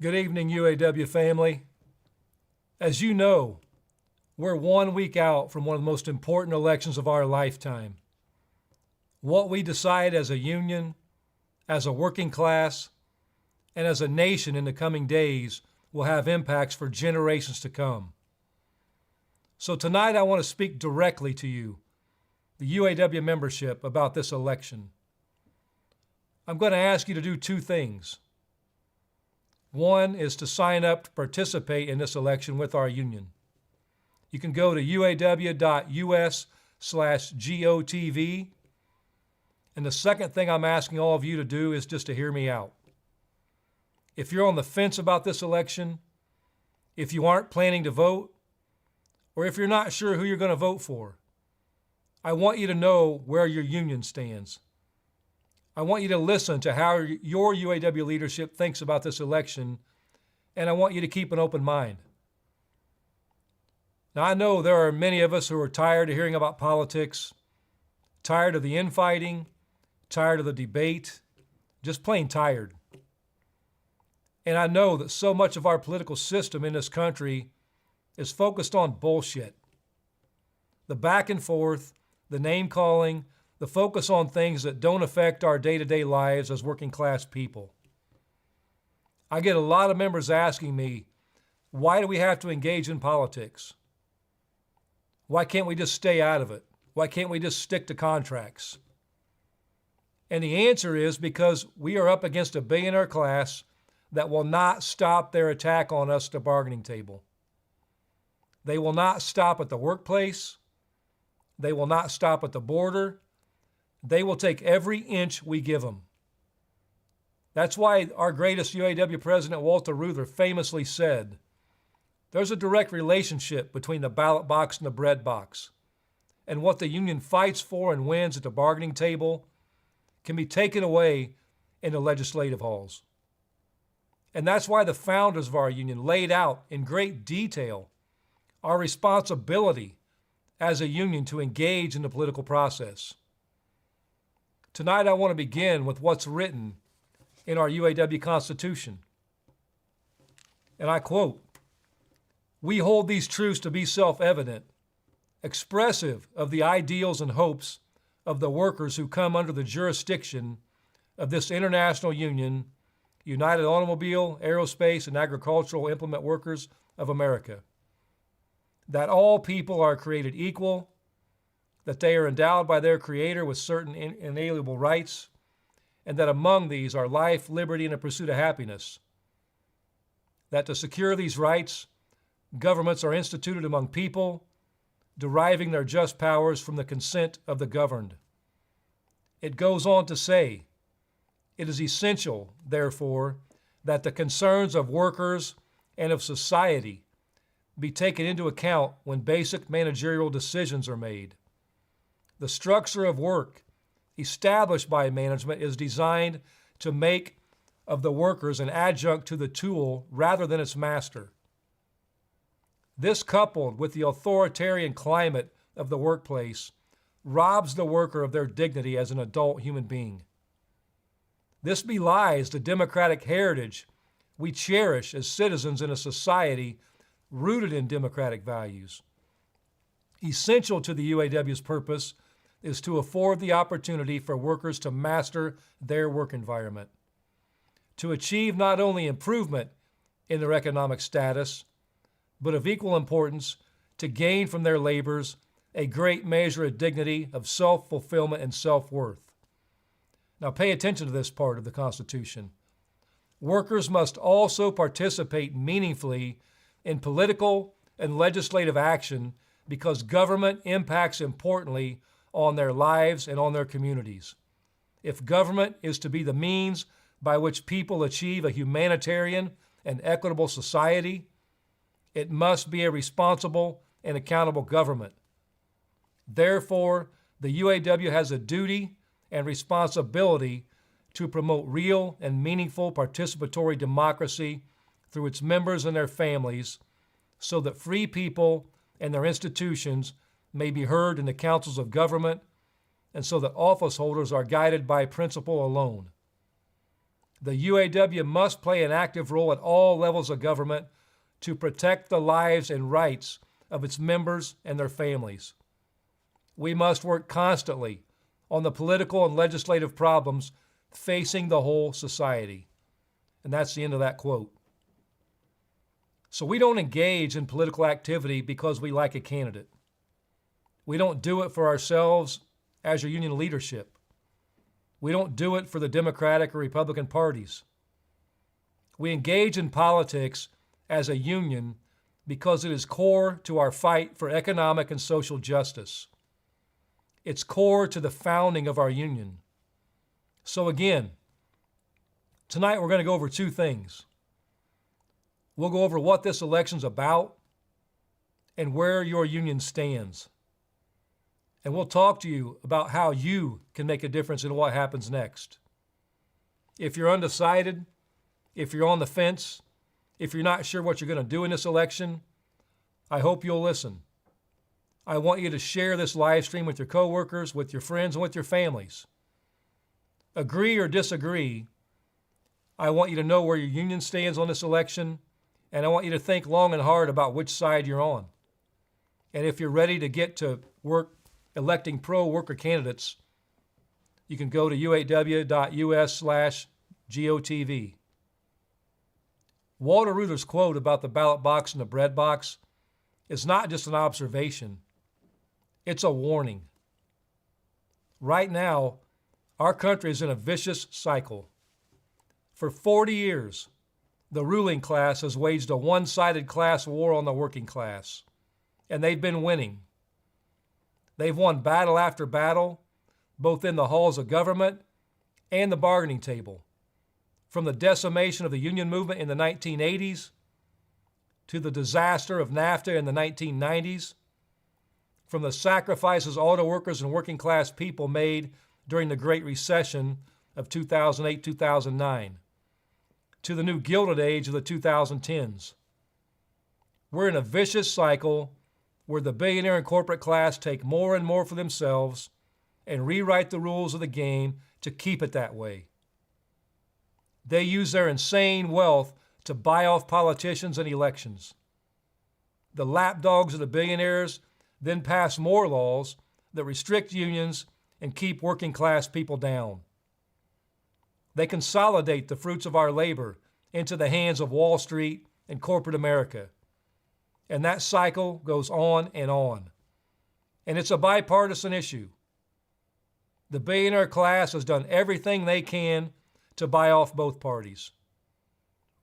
Good evening, UAW family. As you know, we're 1 week out from one of the most important elections of our lifetime. What we decide as a union, as a working class, and as a nation in the coming days will have impacts for generations to come. So tonight I want to speak directly to you, the UAW membership, about this election. I'm going to ask you to do two things. One is to sign up to participate in this election with our union. You can go to uaw.us/GOTV. And the second thing I'm asking all of you to do is just to hear me out. If you're on the fence about this election, if you aren't planning to vote, or if you're not sure who you're going to vote for, I want you to know where your union stands. I want you to listen to how your UAW leadership thinks about this election, and I want you to keep an open mind. Now, I know there are many of us who are tired of hearing about politics, tired of the infighting, tired of the debate, just plain tired. And I know that so much of our political system in this country is focused on bullshit. The back and forth, the name calling, the focus on things that don't affect our day-to-day lives as working class people. I get a lot of members asking me, why do we have to engage in politics? Why can't we just stay out of it? Why can't we just stick to contracts? And the answer is because we are up against a billionaire class that will not stop their attack on us at the bargaining table. They will not stop at the workplace. They will not stop at the border. They will take every inch we give them. That's why our greatest UAW president, Walter Reuther, famously said, there's a direct relationship between the ballot box and the bread box. And what the union fights for and wins at the bargaining table can be taken away in the legislative halls. And that's why the founders of our union laid out in great detail our responsibility as a union to engage in the political process. Tonight I want to begin with what's written in our UAW Constitution. And I quote, "We hold these truths to be self-evident, expressive of the ideals and hopes of the workers who come under the jurisdiction of this international union, United Automobile, Aerospace, and Agricultural Implement Workers of America. That all people are created equal, that they are endowed by their Creator with certain inalienable rights, and that among these are life, liberty, and the pursuit of happiness. That to secure these rights, governments are instituted among people, deriving their just powers from the consent of the governed." It goes on to say, "It is essential, therefore, that the concerns of workers and of society be taken into account when basic managerial decisions are made. The structure of work established by management is designed to make of the workers an adjunct to the tool rather than its master. This, coupled with the authoritarian climate of the workplace, robs the worker of their dignity as an adult human being. This belies the democratic heritage we cherish as citizens in a society rooted in democratic values. Essential to the UAW's purpose is to afford the opportunity for workers to master their work environment, to achieve not only improvement in their economic status, but of equal importance, to gain from their labors a great measure of dignity, of self-fulfillment, and self-worth." Now pay attention to this part of the Constitution. "Workers must also participate meaningfully in political and legislative action because government impacts importantly on their lives and on their communities. If government is to be the means by which people achieve a humanitarian and equitable society, it must be a responsible and accountable government. Therefore, the UAW has a duty and responsibility to promote real and meaningful participatory democracy through its members and their families so that free people and their institutions may be heard in the councils of government, and so that office holders are guided by principle alone. The UAW must play an active role at all levels of government to protect the lives and rights of its members and their families. We must work constantly on the political and legislative problems facing the whole society. And that's the end of that quote. So we don't engage in political activity because we like a candidate. We don't do it for ourselves as your union leadership. We don't do it for the Democratic or Republican parties. We engage in politics as a union because it is core to our fight for economic and social justice. It's core to the founding of our union. So again, tonight we're going to go over two things. We'll go over what this election's about and where your union stands. And we'll talk to you about how you can make a difference in what happens next. If you're undecided, if you're on the fence, if you're not sure what you're going to do in this election, I hope you'll listen. I want you to share this live stream with your coworkers, with your friends, and with your families. Agree or disagree, I want you to know where your union stands on this election, and I want you to think long and hard about which side you're on. And if you're ready to get to work electing pro-worker candidates, you can go to uaw.us/GOTV. Walter Reuther's quote about the ballot box and the bread box is not just an observation, it's a warning. Right now, our country is in a vicious cycle. For 40 years, the ruling class has waged a one-sided class war on the working class, and they've been winning. They've won battle after battle, both in the halls of government and the bargaining table, from the decimation of the union movement in the 1980s to the disaster of NAFTA in the 1990s, from the sacrifices auto workers and working class people made during the Great Recession of 2008-2009, to the new Gilded Age of the 2010s. We're in a vicious cycle where the billionaire and corporate class take more and more for themselves and rewrite the rules of the game to keep it that way. They use their insane wealth to buy off politicians and elections. The lapdogs of the billionaires then pass more laws that restrict unions and keep working class people down. They consolidate the fruits of our labor into the hands of Wall Street and corporate America. And that cycle goes on and on. And it's a bipartisan issue. The billionaire class has done everything they can to buy off both parties.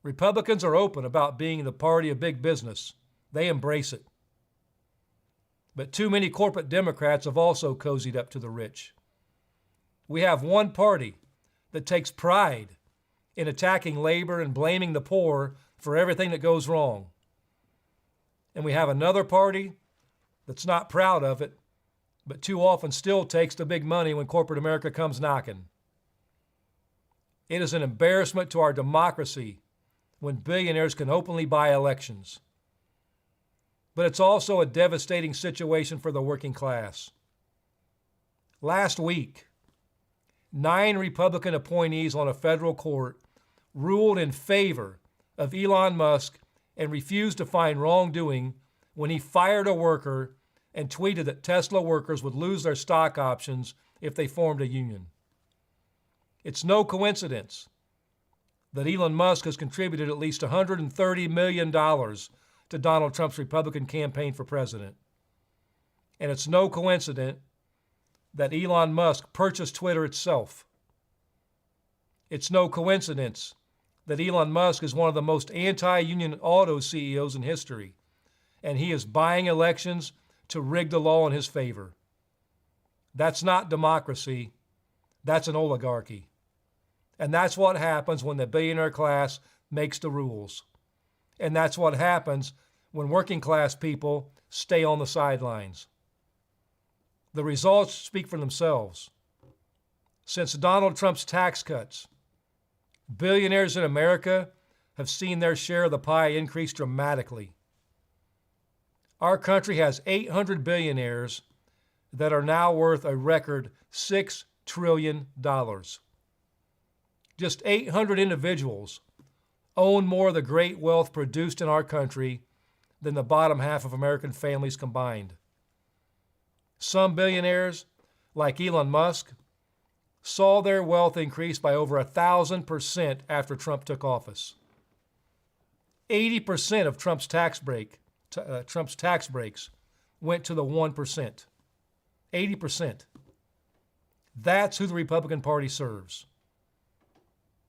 Republicans are open about being the party of big business. They embrace it. But too many corporate Democrats have also cozied up to the rich. We have one party that takes pride in attacking labor and blaming the poor for everything that goes wrong. And we have another party that's not proud of it, but too often still takes the big money when corporate America comes knocking. It is an embarrassment to our democracy when billionaires can openly buy elections. But it's also a devastating situation for the working class. Last week, 9 Republican appointees on a federal court ruled in favor of Elon Musk and refused to find wrongdoing when he fired a worker and tweeted that Tesla workers would lose their stock options if they formed a union. It's no coincidence that Elon Musk has contributed at least $130 million to Donald Trump's Republican campaign for president. And it's no coincidence that Elon Musk purchased Twitter itself. It's no coincidence that Elon Musk is one of the most anti-union auto CEOs in history, and he is buying elections to rig the law in his favor. That's not democracy. That's an oligarchy. And that's what happens when the billionaire class makes the rules. And that's what happens when working class people stay on the sidelines. The results speak for themselves. Since Donald Trump's tax cuts, billionaires in America have seen their share of the pie increase dramatically. Our country has 800 billionaires that are now worth a record $6 trillion. Just 800 individuals own more of the great wealth produced in our country than the bottom half of American families combined. Some billionaires, like Elon Musk, saw their wealth increase by over 1,000% after Trump took office. 80% of Trump's tax breaks went to the 1%. 80%. That's who the Republican Party serves.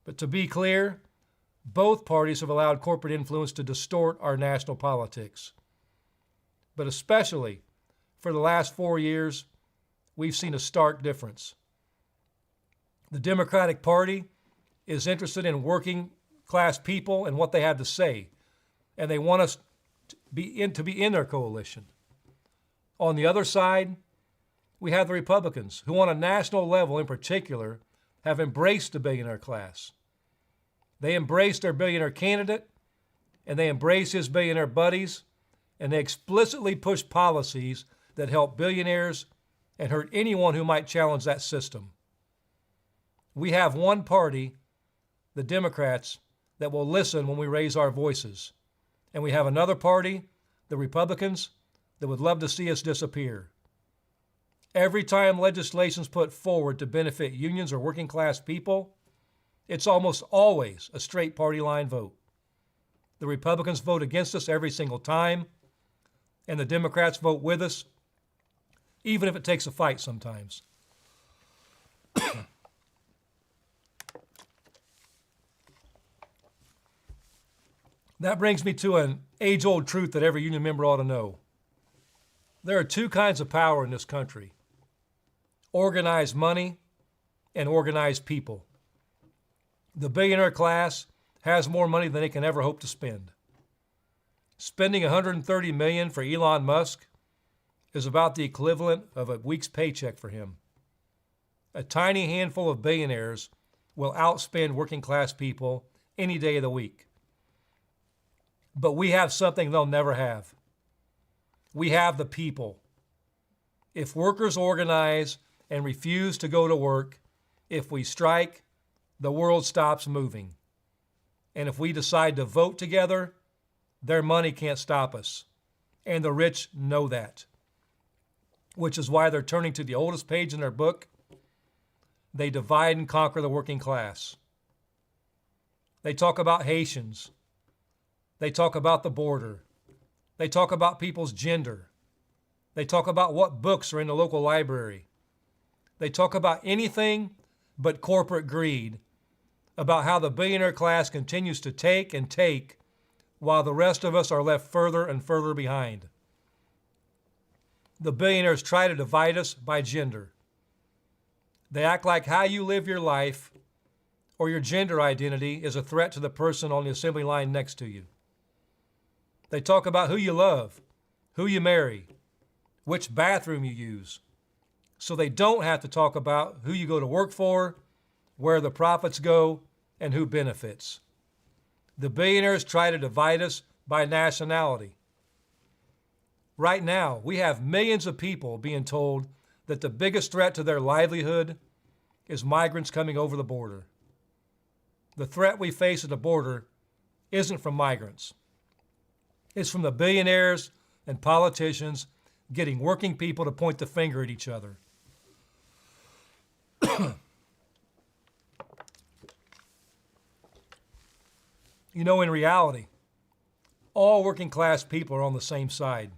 But to be clear, both parties have allowed corporate influence to distort our national politics. But especially for the last 4 years, we've seen a stark difference. The Democratic Party is interested in working class people and what they have to say, and they want us to be in their coalition. On the other side, we have the Republicans, who on a national level in particular have embraced the billionaire class. They embrace their billionaire candidate, and they embrace his billionaire buddies, and they explicitly push policies that help billionaires and hurt anyone who might challenge that system. We have one party, the Democrats, that will listen when we raise our voices. And we have another party, the Republicans, that would love to see us disappear. Every time legislation is put forward to benefit unions or working class people, it's almost always a straight party line vote. The Republicans vote against us every single time, and the Democrats vote with us, even if it takes a fight sometimes. That brings me to an age-old truth that every union member ought to know. There are two kinds of power in this country: organized money and organized people. The billionaire class has more money than they can ever hope to spend. Spending $130 million for Elon Musk is about the equivalent of a week's paycheck for him. A tiny handful of billionaires will outspend working class people any day of the week. But we have something they'll never have. We have the people. If workers organize and refuse to go to work, if we strike, the world stops moving. And if we decide to vote together, their money can't stop us. And the rich know that. Which is why they're turning to the oldest page in their book. They divide and conquer the working class. They talk about Haitians. They talk about the border. They talk about people's gender. They talk about what books are in the local library. They talk about anything but corporate greed, about how the billionaire class continues to take and take while the rest of us are left further and further behind. The billionaires try to divide us by gender. They act like how you live your life or your gender identity is a threat to the person on the assembly line next to you. They talk about who you love, who you marry, which bathroom you use, so they don't have to talk about who you go to work for, where the profits go, and who benefits. The billionaires try to divide us by nationality. Right now, we have millions of people being told that the biggest threat to their livelihood is migrants coming over the border. The threat we face at the border isn't from migrants. It's from the billionaires and politicians getting working people to point the finger at each other. You know, in reality, all working class people are on the same side.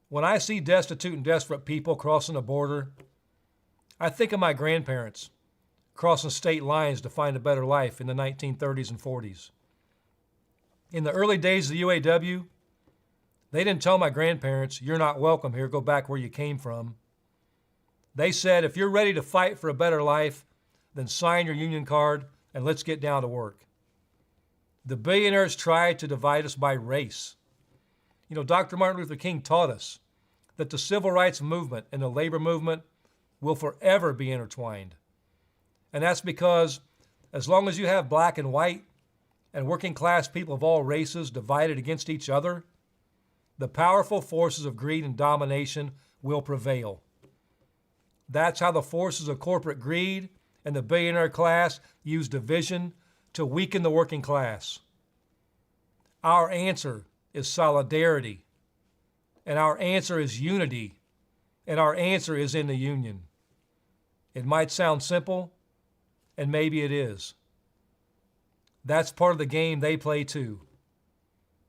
When I see destitute and desperate people crossing the border, I think of my grandparents crossing state lines to find a better life in the 1930s and 40s. In the early days of the UAW, they didn't tell my grandparents, "You're not welcome here, go back where you came from." They said, "If you're ready to fight for a better life, then sign your union card and let's get down to work." The billionaires tried to divide us by race. You know, Dr. Martin Luther King taught us that the civil rights movement and the labor movement will forever be intertwined. And that's because as long as you have black and white and working class people of all races divided against each other, the powerful forces of greed and domination will prevail. That's how the forces of corporate greed and the billionaire class use division to weaken the working class. Our answer is solidarity, and our answer is unity, and our answer is in the union. It might sound simple, and maybe it is. That's part of the game they play too.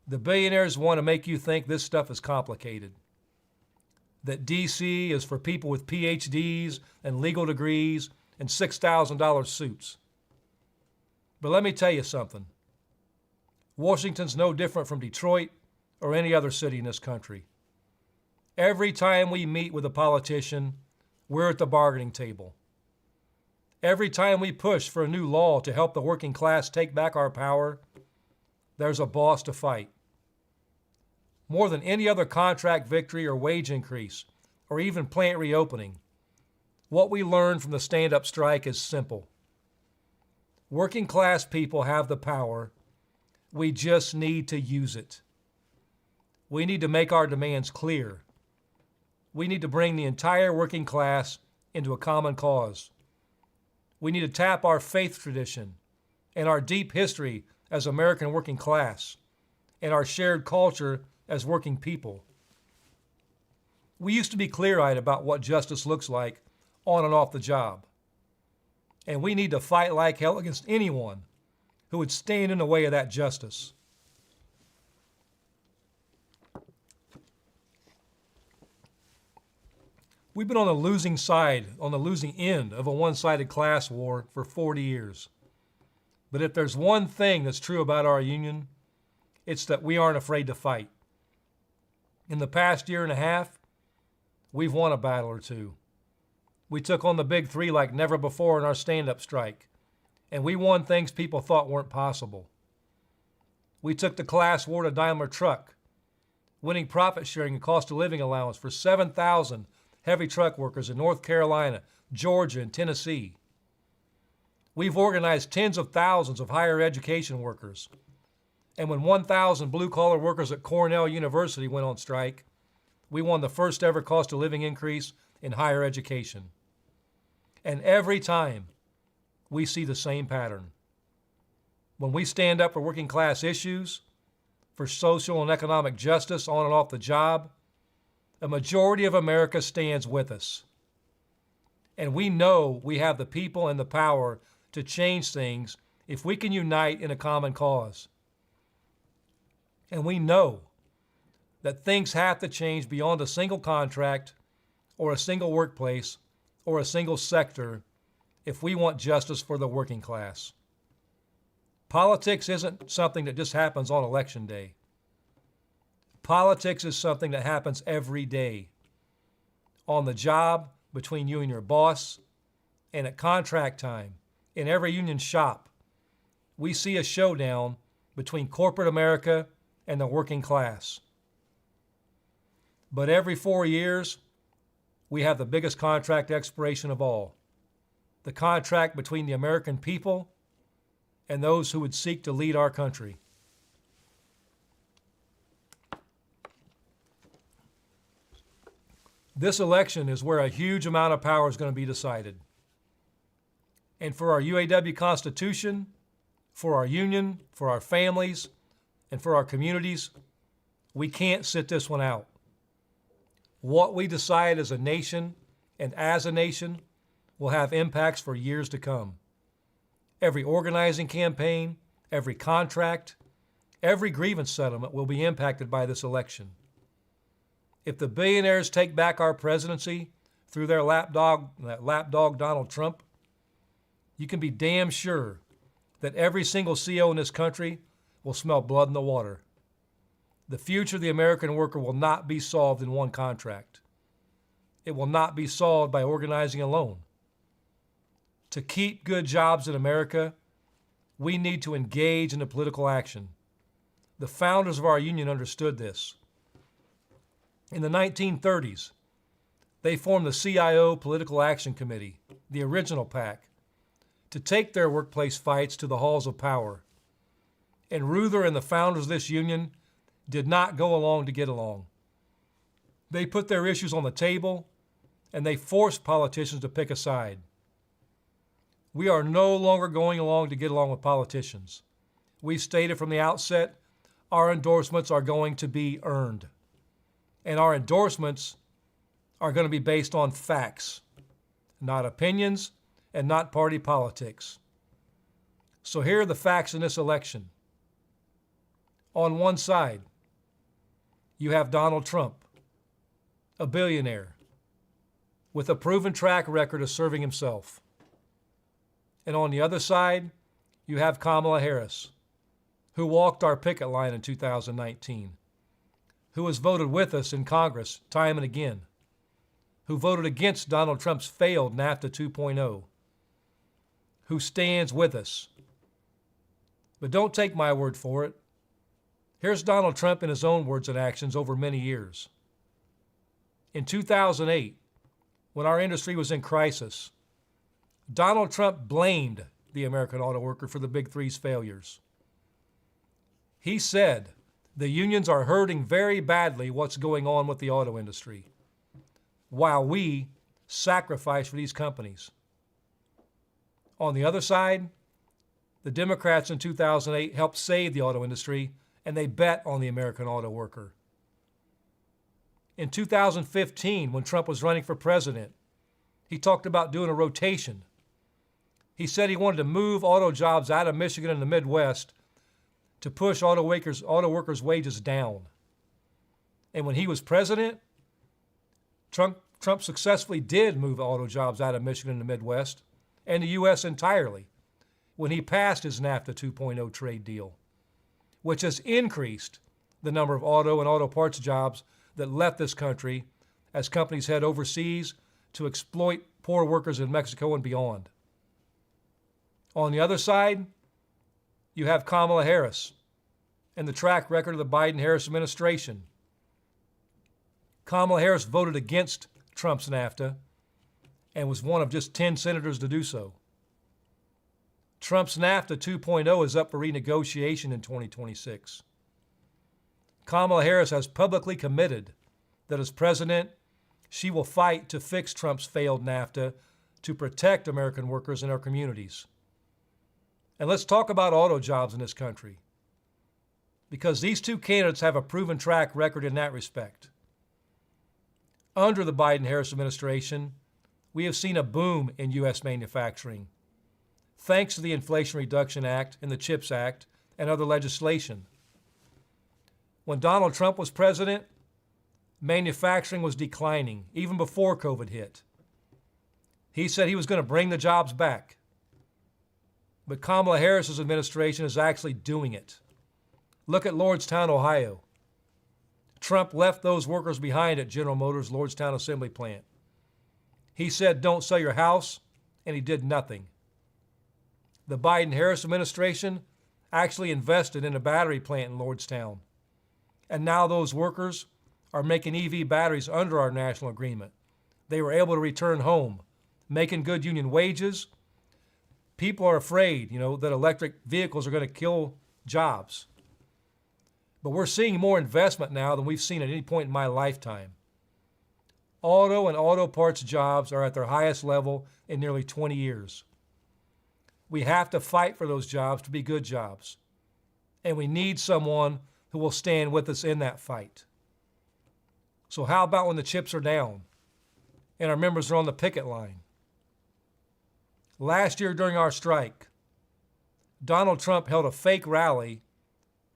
The billionaires want to make you think this stuff is complicated, that DC is for people with PhDs and legal degrees and $6,000 suits. But let me tell you something. Washington's no different from Detroit or any other city in this country. Every time we meet with a politician, we're at the bargaining table. Every time we push for a new law to help the working class take back our power, there's a boss to fight. More than any other contract victory or wage increase, or even plant reopening, what we learned from the stand-up strike is simple. Working class people have the power. We just need to use it. We need to make our demands clear. We need to bring the entire working class into a common cause. We need to tap our faith tradition and our deep history as American working class and our shared culture as working people. We used to be clear-eyed about what justice looks like on and off the job. And we need to fight like hell against anyone who would stand in the way of that justice. We've been on the losing side, on the losing end of a one-sided class war for 40 years. But if there's one thing that's true about our union, it's that we aren't afraid to fight. In the past year and a half, we've won a battle or two. We took on the big three like never before in our stand-up strike, and we won things people thought weren't possible. We took the class war to Daimler Truck, winning profit sharing and cost of living allowance for 7,000 heavy truck workers in North Carolina, Georgia, and Tennessee. We've organized tens of thousands of higher education workers. And when 1,000 blue-collar workers at Cornell University went on strike, we won the first ever cost of living increase in higher education. And every time, we see the same pattern. When we stand up for working class issues, for social and economic justice on and off the job, a majority of America stands with us. And we know we have the people and the power to change things if we can unite in a common cause. And we know that things have to change beyond a single contract or a single workplace or a single sector if we want justice for the working class. Politics isn't something that just happens on election day. Politics is something that happens every day. On the job, between you and your boss, and at contract time, in every union shop, we see a showdown between corporate America and the working class. But every 4 years, we have the biggest contract expiration of all, the contract between the American people and those who would seek to lead our country. This election is where a huge amount of power is going to be decided. And for our UAW Constitution, for our union, for our families, and for our communities, we can't sit this one out. What we decide as a nation and as a nation will have impacts for years to come. Every organizing campaign, every contract, every grievance settlement will be impacted by this election. If the billionaires take back our presidency through their lapdog Donald Trump, you can be damn sure that every single CO in this country will smell blood in the water. The future of the American worker will not be solved in one contract. It will not be solved by organizing alone. To keep good jobs in America, we need to engage in the political action. The founders of our union understood this. In the 1930s, they formed the CIO Political Action Committee, the original PAC, to take their workplace fights to the halls of power. And Reuther and the founders of this union did not go along to get along. They put their issues on the table, and they forced politicians to pick a side. We are no longer going along to get along with politicians. We've stated from the outset, our endorsements are going to be earned. And our endorsements are going to be based on facts, not opinions and not party politics. So here are the facts in this election. On one side, you have Donald Trump, a billionaire with a proven track record of serving himself. And on the other side, you have Kamala Harris, who walked our picket line in 2019, who has voted with us in Congress time and again, who voted against Donald Trump's failed NAFTA 2.0, who stands with us. But don't take my word for it. Here's Donald Trump in his own words and actions over many years. In 2008, when our industry was in crisis, Donald Trump blamed the American auto worker for the Big Three's failures. He said, the unions are hurting very badly what's going on with the auto industry, while we sacrifice for these companies. On the other side, the Democrats in 2008 helped save the auto industry, and they bet on the American auto worker. In 2015, when Trump was running for president, he talked about doing a rotation. He said he wanted to move auto jobs out of Michigan and the Midwest to push auto workers' wages down. And when he was president, Trump successfully did move auto jobs out of Michigan and the Midwest and the U.S. entirely when he passed his NAFTA 2.0 trade deal, which has increased the number of auto and auto parts jobs that left this country as companies head overseas to exploit poor workers in Mexico and beyond. On the other side, you have Kamala Harris and the track record of the Biden-Harris administration. Kamala Harris voted against Trump's NAFTA and was one of just 10 senators to do so. Trump's NAFTA 2.0 is up for renegotiation in 2026. Kamala Harris has publicly committed that as president, she will fight to fix Trump's failed NAFTA to protect American workers in our communities. And let's talk about auto jobs in this country, because these two candidates have a proven track record in that respect. Under the Biden-Harris administration, we have seen a boom in U.S. manufacturing, thanks to the Inflation Reduction Act and the CHIPS Act and other legislation. When Donald Trump was president, manufacturing was declining, even before COVID hit. He said he was going to bring the jobs back. But Kamala Harris's administration is actually doing it. Look at Lordstown, Ohio. Trump left those workers behind at General Motors' Lordstown assembly plant. He said, don't sell your house, and he did nothing. The Biden-Harris administration actually invested in a battery plant in Lordstown. And now those workers are making EV batteries under our national agreement. They were able to return home, making good union wages. People are afraid, that electric vehicles are going to kill jobs. But we're seeing more investment now than we've seen at any point in my lifetime. Auto and auto parts jobs are at their highest level in nearly 20 years. We have to fight for those jobs to be good jobs. And we need someone who will stand with us in that fight. So how about when the chips are down and our members are on the picket line? Last year during our strike, Donald Trump held a fake rally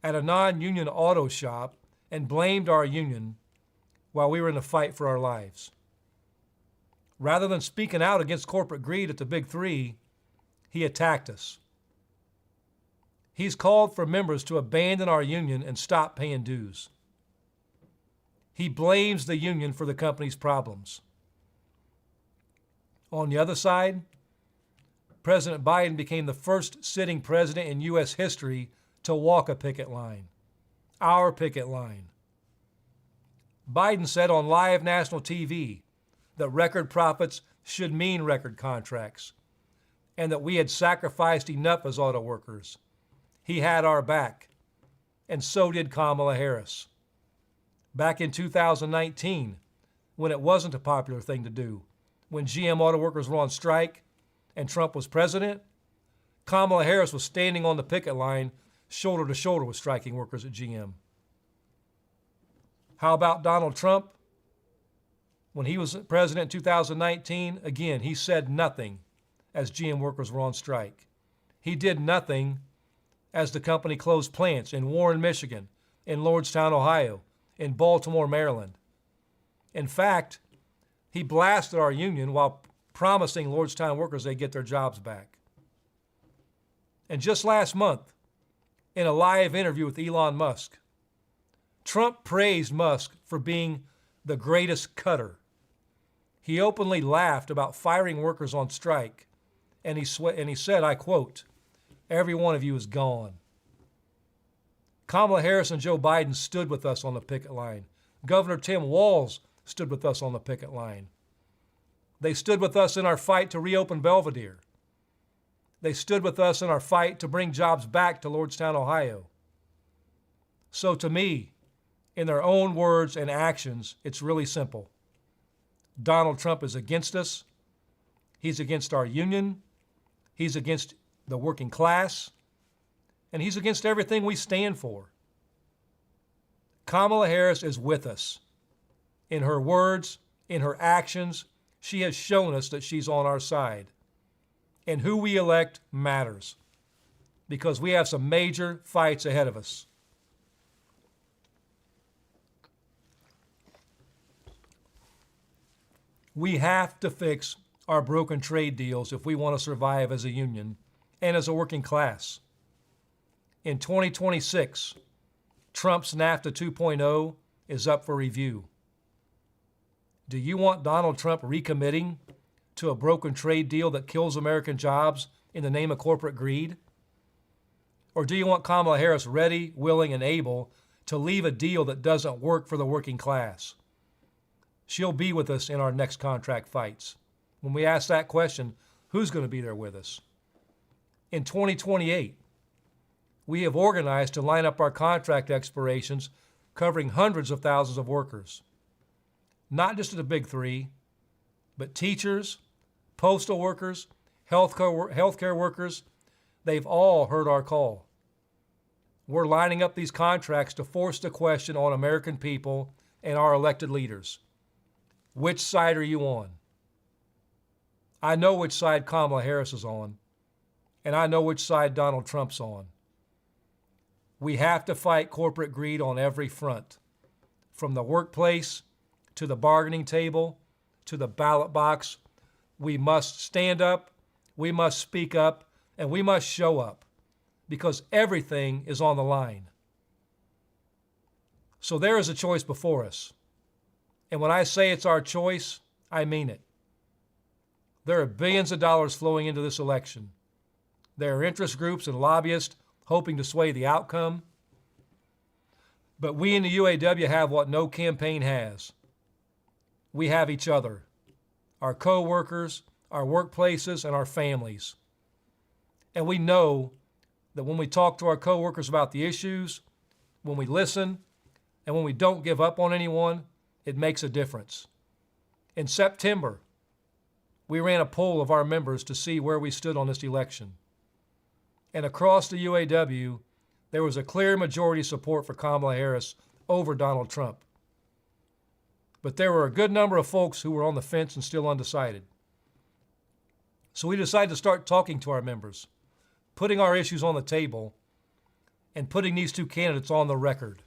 at a non-union auto shop and blamed our union while we were in the fight for our lives. Rather than speaking out against corporate greed at the Big Three, he attacked us. He's called for members to abandon our union and stop paying dues. He blames the union for the company's problems. On the other side, President Biden became the first sitting president in U.S. history to walk a picket line, our picket line. Biden said on live national TV that record profits should mean record contracts and that we had sacrificed enough as auto workers. He had our back, and so did Kamala Harris. Back in 2019, when it wasn't a popular thing to do, when GM auto workers were on strike, and Trump was president, Kamala Harris was standing on the picket line shoulder to shoulder with striking workers at GM. How about Donald Trump? When he was president in 2019, again, he said nothing as GM workers were on strike. He did nothing as the company closed plants in Warren, Michigan, in Lordstown, Ohio, in Baltimore, Maryland. In fact, he blasted our union while promising Lordstown workers they'd get their jobs back. And just last month, in a live interview with Elon Musk, Trump praised Musk for being the greatest cutter. He openly laughed about firing workers on strike, and he said, I quote, "Every one of you is gone." Kamala Harris and Joe Biden stood with us on the picket line. Governor Tim Walz stood with us on the picket line. They stood with us in our fight to reopen Belvedere. They stood with us in our fight to bring jobs back to Lordstown, Ohio. So to me, in their own words and actions, it's really simple. Donald Trump is against us. He's against our union. He's against the working class. And he's against everything we stand for. Kamala Harris is with us. In her words, in her actions, she has shown us that she's on our side. And who we elect matters, because we have some major fights ahead of us. We have to fix our broken trade deals if we want to survive as a union and as a working class. In 2026, Trump's NAFTA 2.0 is up for review. Do you want Donald Trump recommitting to a broken trade deal that kills American jobs in the name of corporate greed? Or do you want Kamala Harris ready, willing, and able to leave a deal that doesn't work for the working class? She'll be with us in our next contract fights. When we ask that question, who's going to be there with us? In 2028, we have organized to line up our contract expirations covering hundreds of thousands of workers. Not just the big three, but teachers, postal workers, healthcare workers, they've all heard our call. We're lining up these contracts to force the question on American people and our elected leaders. Which side are you on? I know which side Kamala Harris is on, and I know which side Donald Trump's on. We have to fight corporate greed on every front, from the workplace to the bargaining table to the ballot box. We must stand up, we must speak up, and we must show up, because everything is on the line. So there is a choice before us. And when I say it's our choice, I mean it. There are billions of dollars flowing into this election. There are interest groups and lobbyists hoping to sway the outcome. But we in the UAW have what no campaign has. We have each other, our co-workers, our workplaces, and our families. And we know that when we talk to our co-workers about the issues, when we listen, and when we don't give up on anyone, it makes a difference. In September, we ran a poll of our members to see where we stood on this election. And across the UAW, there was a clear majority support for Kamala Harris over Donald Trump. But there were a good number of folks who were on the fence and still undecided. So we decided to start talking to our members, putting our issues on the table, and putting these two candidates on the record.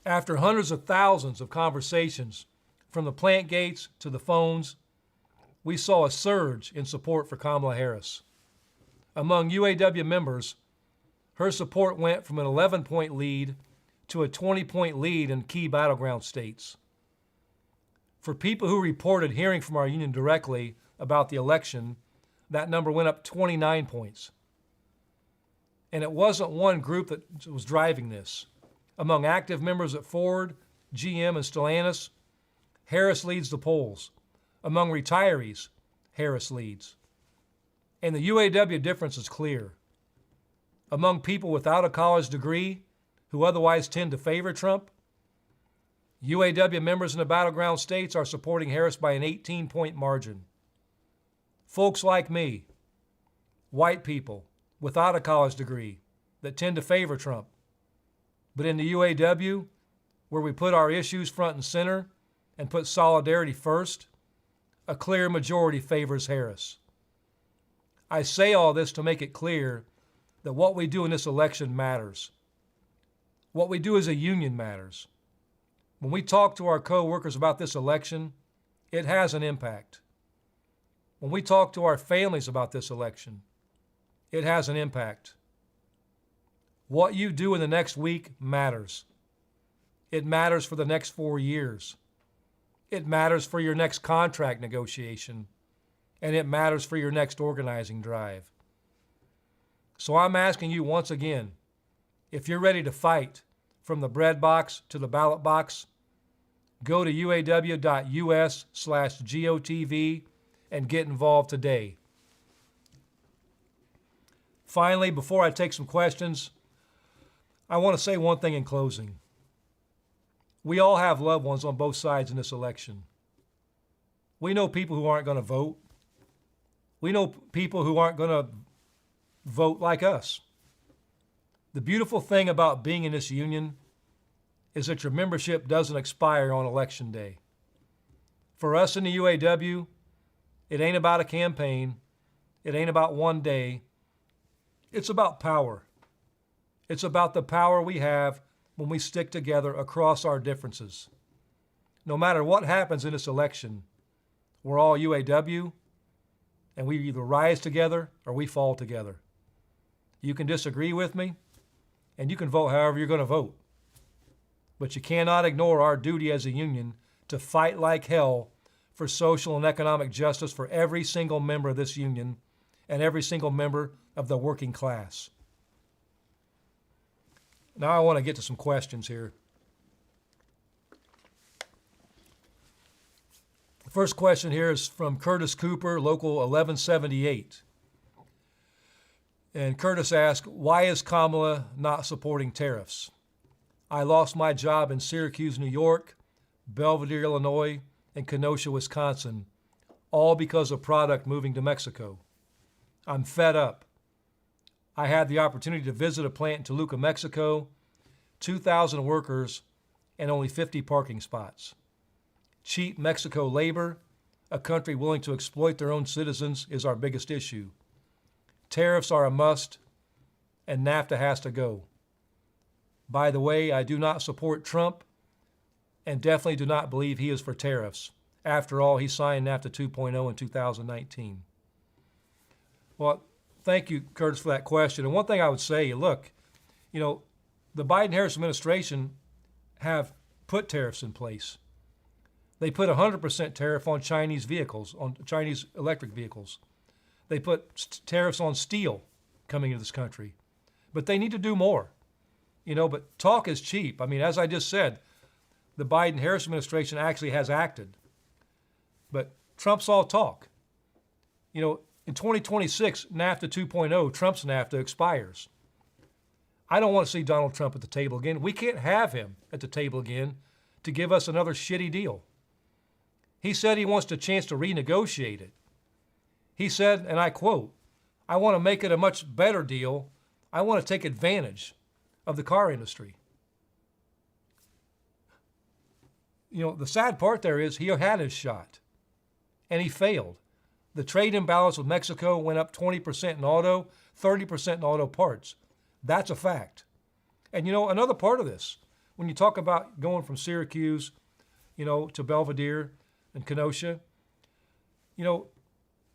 After hundreds of thousands of conversations, from the plant gates to the phones, we saw a surge in support for Kamala Harris. Among UAW members, her support went from an 11-point lead to a 20-point lead in key battleground states. For people who reported hearing from our union directly about the election, that number went up 29 points. And it wasn't one group that was driving this. Among active members at Ford, GM, and Stellantis, Harris leads the polls. Among retirees, Harris leads. And the UAW difference is clear. Among people without a college degree, who otherwise tend to favor Trump, UAW members in the battleground states are supporting Harris by an 18-point margin. Folks like me, white people without a college degree that tend to favor Trump. But in the UAW, where we put our issues front and center and put solidarity first, a clear majority favors Harris. I say all this to make it clear that what we do in this election matters. What we do as a union matters. When we talk to our co-workers about this election, it has an impact. When we talk to our families about this election, it has an impact. What you do in the next week matters. It matters for the next 4 years. It matters for your next contract negotiation, and it matters for your next organizing drive. So I'm asking you once again, if you're ready to fight from the bread box to the ballot box, go to uaw.us/GOTV and get involved today. Finally, before I take some questions, I want to say one thing in closing. We all have loved ones on both sides in this election. We know people who aren't going to vote. We know people who aren't going to vote like us. The beautiful thing about being in this union is that your membership doesn't expire on Election Day. For us in the UAW, it ain't about a campaign. It ain't about one day. It's about power. It's about the power we have when we stick together across our differences. No matter what happens in this election, we're all UAW, and we either rise together or we fall together. You can disagree with me, and you can vote however you're going to vote. But you cannot ignore our duty as a union to fight like hell for social and economic justice for every single member of this union and every single member of the working class. Now I want to get to some questions here. The first question here is from Curtis Cooper, Local 1178. And Curtis asked, why is Kamala not supporting tariffs? I lost my job in Syracuse, New York, Belvedere, Illinois, and Kenosha, Wisconsin, all because of product moving to Mexico. I'm fed up. I had the opportunity to visit a plant in Toluca, Mexico, 2,000 workers and only 50 parking spots. Cheap Mexico labor, a country willing to exploit their own citizens, is our biggest issue. Tariffs are a must, and NAFTA has to go. By the way, I do not support Trump and definitely do not believe he is for tariffs. After all, he signed NAFTA 2.0 in 2019. Well, thank you, Curtis, for that question. And one thing I would say, look, the Biden-Harris administration have put tariffs in place. They put 100% tariff on Chinese vehicles, on Chinese electric vehicles. They put tariffs on steel coming into this country. But they need to do more. But talk is cheap. I mean, as I just said, the Biden-Harris administration actually has acted. But Trump's all talk. In 2026, NAFTA 2.0, Trump's NAFTA, expires. I don't want to see Donald Trump at the table again. We can't have him at the table again to give us another shitty deal. He said he wants a chance to renegotiate it. He said, and I quote, I want to make it a much better deal. I want to take advantage of the car industry. The sad part there is he had his shot, and he failed. The trade imbalance with Mexico went up 20% in auto, 30% in auto parts. That's a fact. And another part of this, when you talk about going from Syracuse, to Belvedere and Kenosha,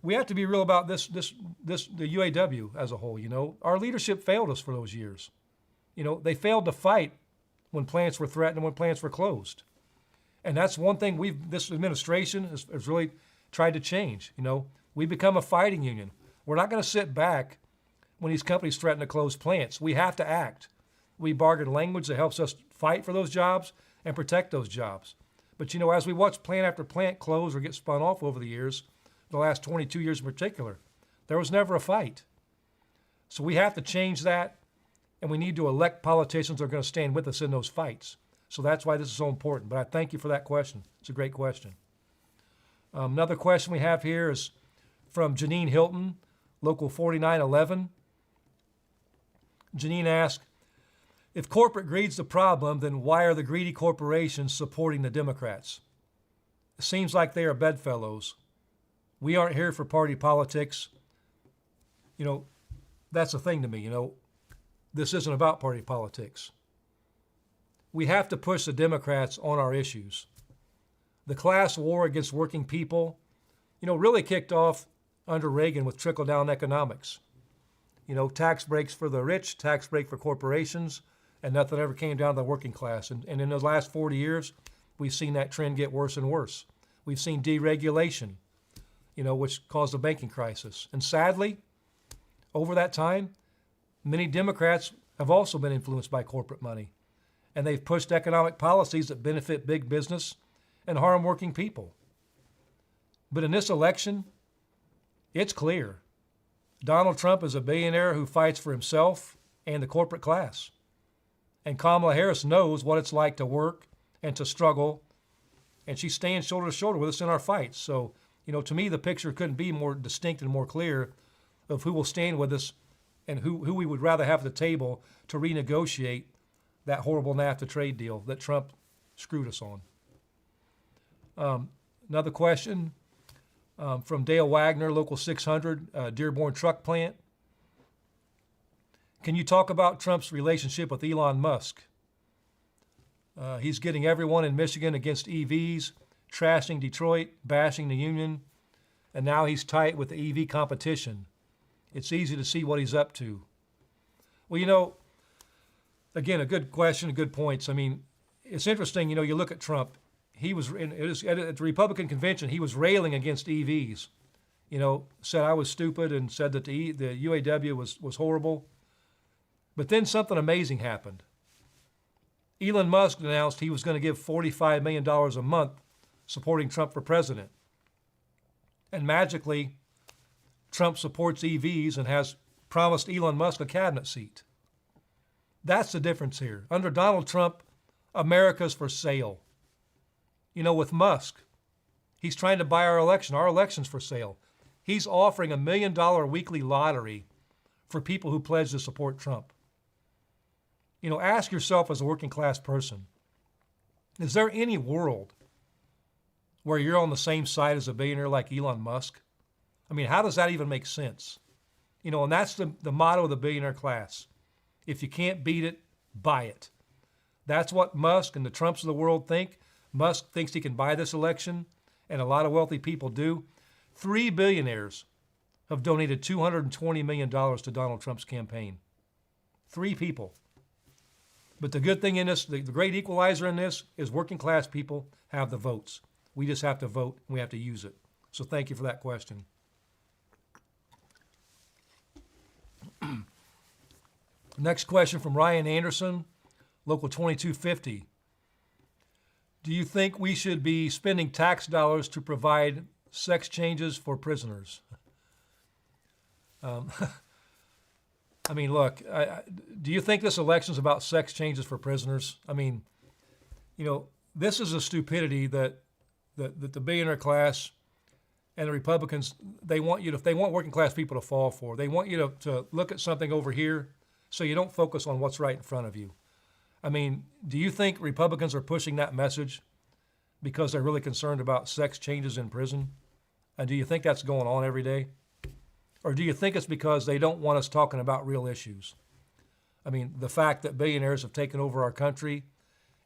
we have to be real about the UAW as a whole. Our leadership failed us for those years. They failed to fight when plants were threatened and when plants were closed. And that's one thing this administration has really tried to change. We become a fighting union. We're not going to sit back when these companies threaten to close plants. We have to act. We bargain language that helps us fight for those jobs and protect those jobs. But as we watch plant after plant close or get spun off over the years, the last 22 years in particular, there was never a fight. So we have to change that, and we need to elect politicians that are going to stand with us in those fights. So that's why this is so important. But I thank you for that question. It's a great question. Another question we have here is from Janine Hilton, Local 4911. Janine asks, if corporate greed's the problem, then why are the greedy corporations supporting the Democrats? It seems like they are bedfellows. We aren't here for party politics. You know, that's the thing to me, you know. This isn't about party politics. We have to push the Democrats on our issues. The class war against working people, you know, really kicked off under Reagan with trickle-down economics. You know, tax breaks for the rich, tax break for corporations, and nothing ever came down to the working class. And in the last 40 years, we've seen that trend get worse and worse. We've seen deregulation, you know, which caused a banking crisis. And sadly, over that time, many Democrats have also been influenced by corporate money. And they've pushed economic policies that benefit big business and harm working people. But in this election, it's clear. Donald Trump is a billionaire who fights for himself and the corporate class. And Kamala Harris knows what it's like to work and to struggle, and she's staying shoulder to shoulder with us in our fights. So, you know, to me, the picture couldn't be more distinct and more clear of who will stand with us and who we would rather have at the table to renegotiate that horrible NAFTA trade deal that Trump screwed us on. Another question from Dale Wagner, Local 600, Dearborn Truck Plant. Can you talk about Trump's relationship with Elon Musk? He's getting everyone in Michigan against EVs, trashing Detroit, bashing the union, and now he's tight with the EV competition. It's easy to see what he's up to. Well, you know, again, a good question, good points. I mean, it's interesting, you know, you look at Trump. He was, at the Republican convention, he was railing against EVs. You know, said I was stupid and said that the UAW was horrible. But then something amazing happened. Elon Musk announced he was going to give $45 million a month supporting Trump for president. And magically, Trump supports EVs and has promised Elon Musk a cabinet seat. That's the difference here. Under Donald Trump, America's for sale. You know, with Musk, he's trying to buy our election. Our election's for sale. He's offering $1 million weekly lottery for people who pledge to support Trump. You know, ask yourself as a working class person, is there any world where you're on the same side as a billionaire like Elon Musk? I mean, how does that even make sense? You know, and that's the motto of the billionaire class. If you can't beat it, buy it. That's what Musk and the Trumps of the world think. Musk thinks he can buy this election, and a lot of wealthy people do. 3 billionaires have donated $220 million to Donald Trump's campaign. 3 people. But the good thing in this, the great equalizer in this, is working class people have the votes. We just have to vote, and we have to use it. So thank you for that question. Next question from Ryan Anderson, Local 2250. Do you think we should be spending tax dollars to provide sex changes for prisoners? I mean, look, do you think this election is about sex changes for prisoners? I mean, you know, this is a stupidity that the billionaire class and the Republicans, they want working class people to fall for. They want you to look at something over here so you don't focus on what's right in front of you. I mean, do you think Republicans are pushing that message because they're really concerned about sex changes in prison? And do you think that's going on every day? Or do you think it's because they don't want us talking about real issues? I mean, the fact that billionaires have taken over our country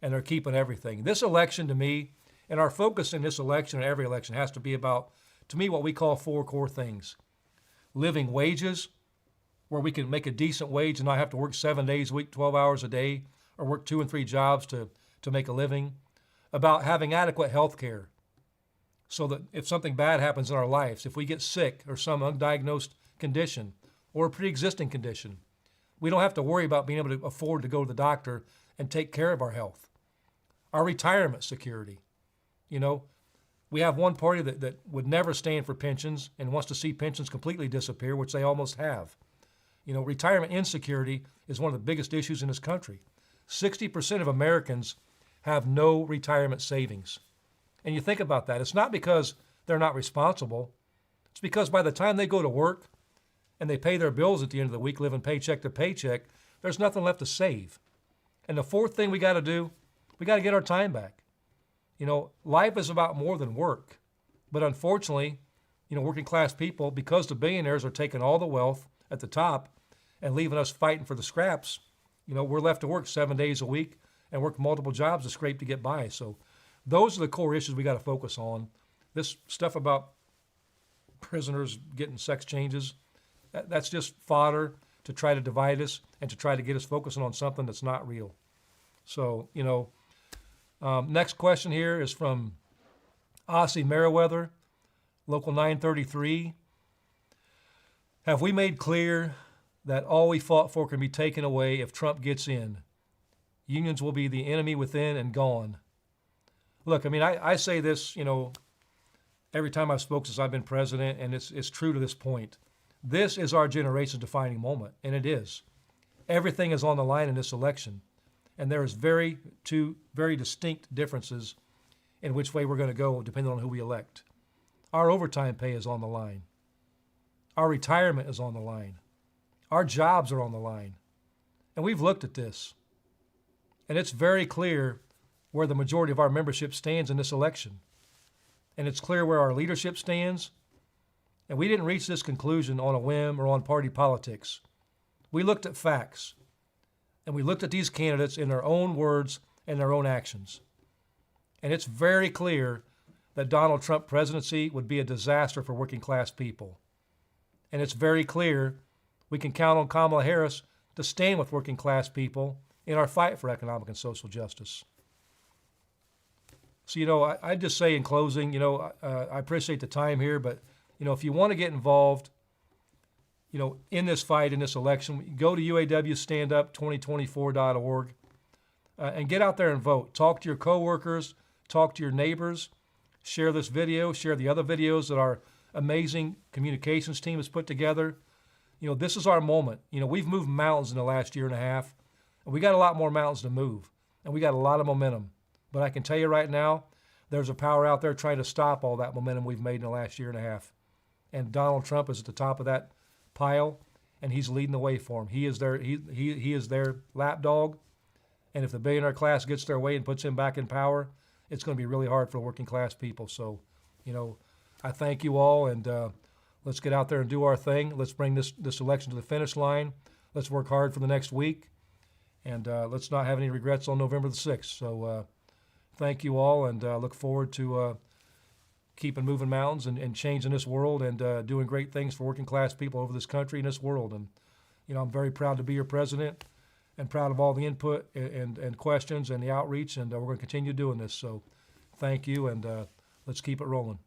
and they're keeping everything. This election, to me, and our focus in this election and every election has to be about, to me, what we call 4 core things. Living wages, where we can make a decent wage and not have to work 7 days a week, 12 hours a day, or work 2 and 3 jobs to make a living. About having adequate health care, so that if something bad happens in our lives, if we get sick or some undiagnosed condition or a pre-existing condition, we don't have to worry about being able to afford to go to the doctor and take care of our health. Our retirement security. You know, we have one party that would never stand for pensions and wants to see pensions completely disappear, which they almost have. You know, retirement insecurity is one of the biggest issues in this country. 60% of Americans have no retirement savings. And you think about that. It's not because they're not responsible. It's because by the time they go to work and they pay their bills at the end of the week, living paycheck to paycheck, there's nothing left to save. And the fourth thing we got to do, we got to get our time back. You know, life is about more than work. But unfortunately, you know, working class people, because the billionaires are taking all the wealth at the top and leaving us fighting for the scraps, you know, we're left to work 7 days a week and work multiple jobs to scrape to get by. So those are the core issues we got to focus on. This stuff about prisoners getting sex changes, that's just fodder to try to divide us and to try to get us focusing on something that's not real. So, you know, next question here is from Ossie Meriwether, Local 933. Have we made clear that all we fought for can be taken away if Trump gets in? Unions will be the enemy within and gone. Look, I mean, I say this, you know, every time I've spoken since I've been president, and it's true to this point. This is our generation's defining moment, and it is. Everything is on the line in this election, and there is two very distinct differences in which way we're going to go depending on who we elect. Our overtime pay is on the line. Our retirement is on the line. Our jobs are on the line. And we've looked at this, and it's very clear where the majority of our membership stands in this election. And it's clear where our leadership stands. And we didn't reach this conclusion on a whim or on party politics. We looked at facts. And we looked at these candidates in their own words and their own actions. And it's very clear that Donald Trump presidency would be a disaster for working class people. And it's very clear we can count on Kamala Harris to stand with working class people in our fight for economic and social justice. So, you know, I just say in closing, you know, I appreciate the time here, but, you know, if you want to get involved, you know, in this fight, in this election, go to UAWstandup2024.org and get out there and vote. Talk to your coworkers, talk to your neighbors, share this video, share the other videos that our amazing communications team has put together. You know, this is our moment. You know, we've moved mountains in the last year and a half, and we got a lot more mountains to move, and we got a lot of momentum. But I can tell you right now, there's a power out there trying to stop all that momentum we've made in the last year and a half. And Donald Trump is at the top of that pile, and he's leading the way for him. He is their lapdog, and if the billionaire class gets their way and puts him back in power, it's going to be really hard for working class people. So, you know, I thank you all, and let's get out there and do our thing. Let's bring this election to the finish line. Let's work hard for the next week, and let's not have any regrets on November the 6th. So thank you all, and look forward to keeping moving mountains and changing this world and doing great things for working class people over this country and this world. And, you know, I'm very proud to be your president and proud of all the input and questions and the outreach, and we're going to continue doing this. So thank you, and let's keep it rolling.